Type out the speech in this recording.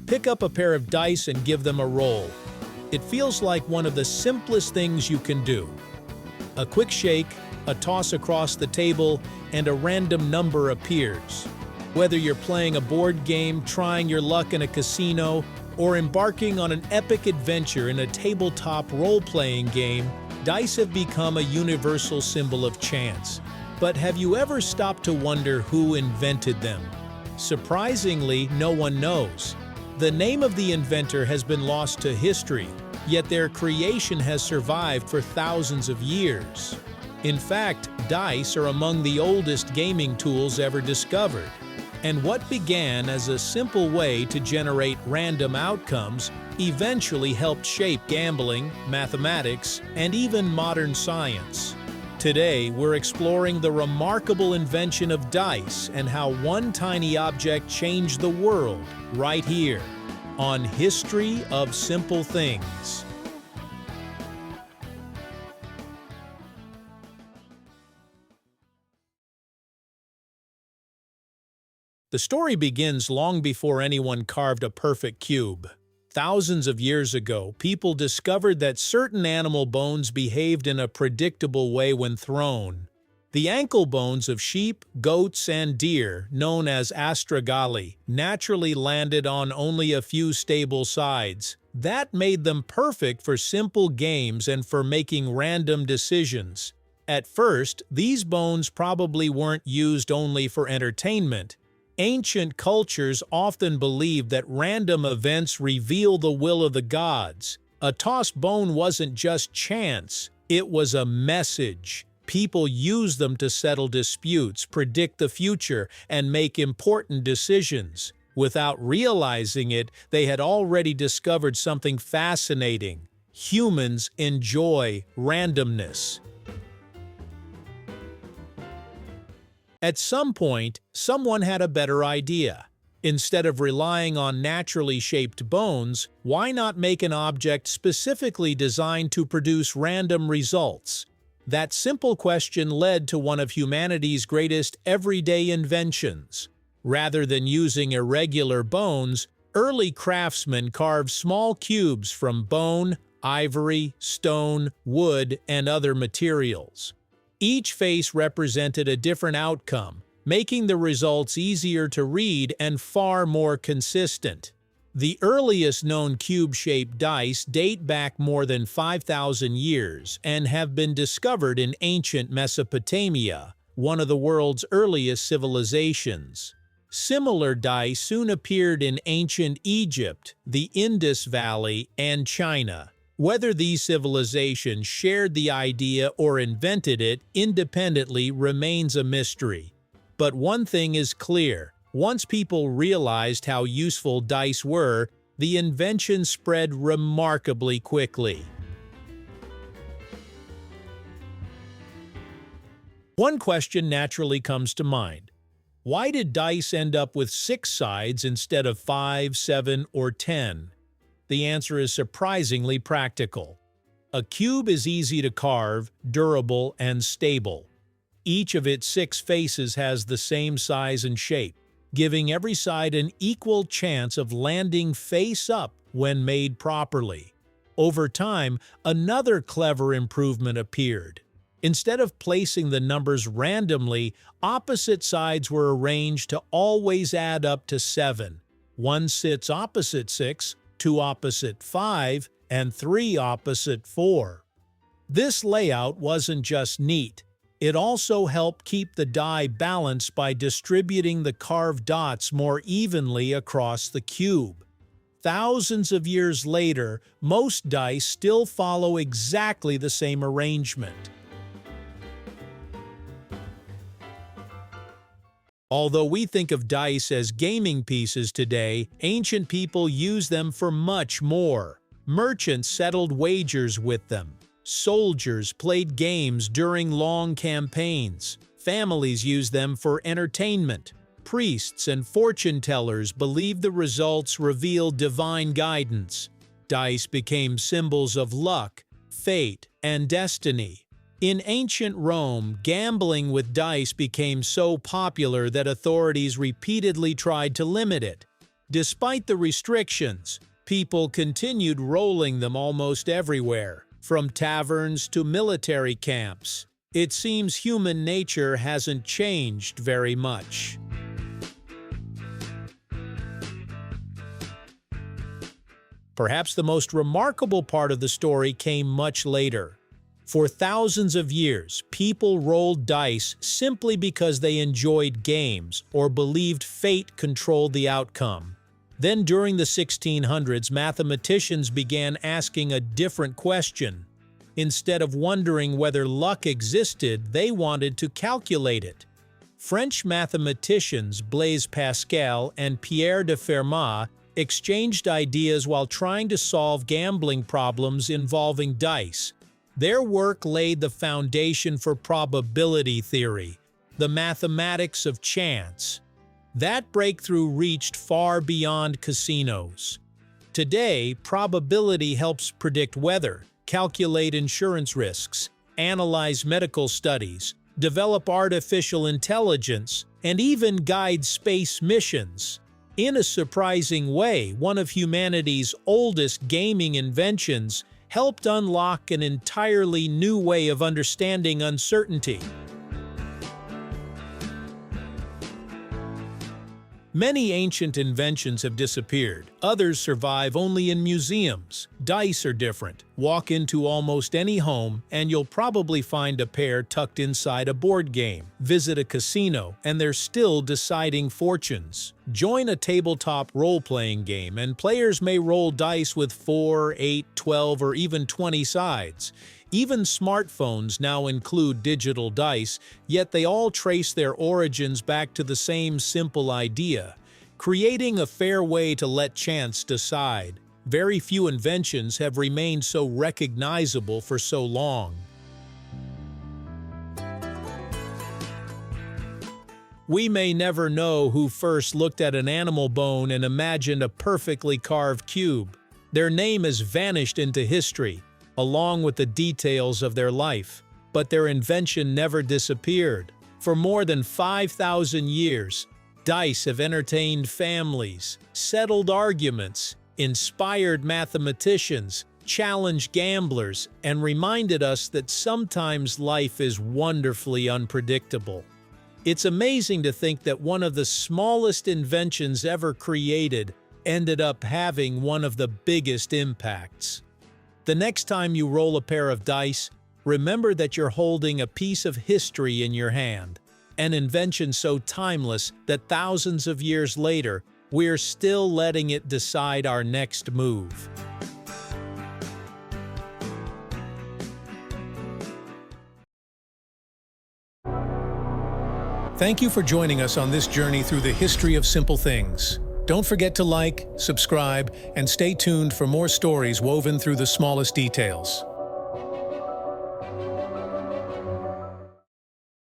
Pick up a pair of dice and give them a roll. It feels like one of the simplest things you can do. A quick shake, a toss across the table, and a random number appears. Whether you're playing a board game, trying your luck in a casino, or embarking on an epic adventure in a tabletop role-playing game, dice have become a universal symbol of chance. But have you ever stopped to wonder who invented them? Surprisingly, no one knows. The name of the inventor has been lost to history, yet their creation has survived for thousands of years. In fact, dice are among the oldest gaming tools ever discovered. And what began as a simple way to generate random outcomes eventually helped shape gambling, mathematics, and even modern science. Today, we're exploring the remarkable invention of dice and how one tiny object changed the world right here on History of Simple Things. The story begins long before anyone carved a perfect cube. Thousands of years ago, people discovered that certain animal bones behaved in a predictable way when thrown. The ankle bones of sheep, goats, and deer, known as astragali, naturally landed on only a few stable sides. That made them perfect for simple games and for making random decisions. At first, these bones probably weren't used only for entertainment. Ancient cultures often believed that random events reveal the will of the gods. A tossed bone wasn't just chance, it was a message. People used them to settle disputes, predict the future, and make important decisions. Without realizing it, they had already discovered something fascinating. Humans enjoy randomness. At some point, someone had a better idea. Instead of relying on naturally shaped bones, why not make an object specifically designed to produce random results? That simple question led to one of humanity's greatest everyday inventions. Rather than using irregular bones, early craftsmen carved small cubes from bone, ivory, stone, wood, and other materials. Each face represented a different outcome, making the results easier to read and far more consistent. The earliest known cube-shaped dice date back more than 5,000 years and have been discovered in ancient Mesopotamia, one of the world's earliest civilizations. Similar dice soon appeared in ancient Egypt, the Indus Valley, and China. Whether these civilizations shared the idea or invented it independently remains a mystery. But one thing is clear: once people realized how useful dice were, the invention spread remarkably quickly. One question naturally comes to mind. Why did dice end up with 6 sides instead of 5, 7, or 10? The answer is surprisingly practical. A cube is easy to carve, durable, and stable. Each of its 6 faces has the same size and shape, giving every side an equal chance of landing face up when made properly. Over time, another clever improvement appeared. Instead of placing the numbers randomly, opposite sides were arranged to always add up to 7. 1 sits opposite 6, 2 opposite 5, and 3 opposite 4. This layout wasn't just neat. It also helped keep the die balanced by distributing the carved dots more evenly across the cube. Thousands of years later, most dice still follow exactly the same arrangement. Although we think of dice as gaming pieces today, ancient people used them for much more. Merchants settled wagers with them. Soldiers played games during long campaigns. Families used them for entertainment. Priests and fortune tellers believed the results revealed divine guidance. Dice became symbols of luck, fate, and destiny. In ancient Rome, gambling with dice became so popular that authorities repeatedly tried to limit it. Despite the restrictions, people continued rolling them almost everywhere, from taverns to military camps. It seems human nature hasn't changed very much. Perhaps the most remarkable part of the story came much later. For thousands of years, people rolled dice simply because they enjoyed games or believed fate controlled the outcome. Then during the 1600s, mathematicians began asking a different question. Instead of wondering whether luck existed, they wanted to calculate it. French mathematicians Blaise Pascal and Pierre de Fermat exchanged ideas while trying to solve gambling problems involving dice. Their work laid the foundation for probability theory, the mathematics of chance. That breakthrough reached far beyond casinos. Today, probability helps predict weather, calculate insurance risks, analyze medical studies, develop artificial intelligence, and even guide space missions. In a surprising way, one of humanity's oldest gaming inventions helped unlock an entirely new way of understanding uncertainty. Many ancient inventions have disappeared. Others survive only in museums. Dice are different. Walk into almost any home, and you'll probably find a pair tucked inside a board game. Visit a casino, and they're still deciding fortunes. Join a tabletop role-playing game, and players may roll dice with 4, 8, 12, or even 20 sides. Even smartphones now include digital dice, yet they all trace their origins back to the same simple idea: creating a fair way to let chance decide. Very few inventions have remained so recognizable for so long. We may never know who first looked at an animal bone and imagined a perfectly carved cube. Their name has vanished into history, along with the details of their life, but their invention never disappeared. For more than 5,000 years, dice have entertained families, settled arguments, inspired mathematicians, challenged gamblers, and reminded us that sometimes life is wonderfully unpredictable. It's amazing to think that one of the smallest inventions ever created ended up having one of the biggest impacts. The next time you roll a pair of dice, remember that you're holding a piece of history in your hand, an invention so timeless that thousands of years later, we're still letting it decide our next move. Thank you for joining us on this journey through the history of simple things. Don't forget to like, subscribe, and stay tuned for more stories woven through the smallest details.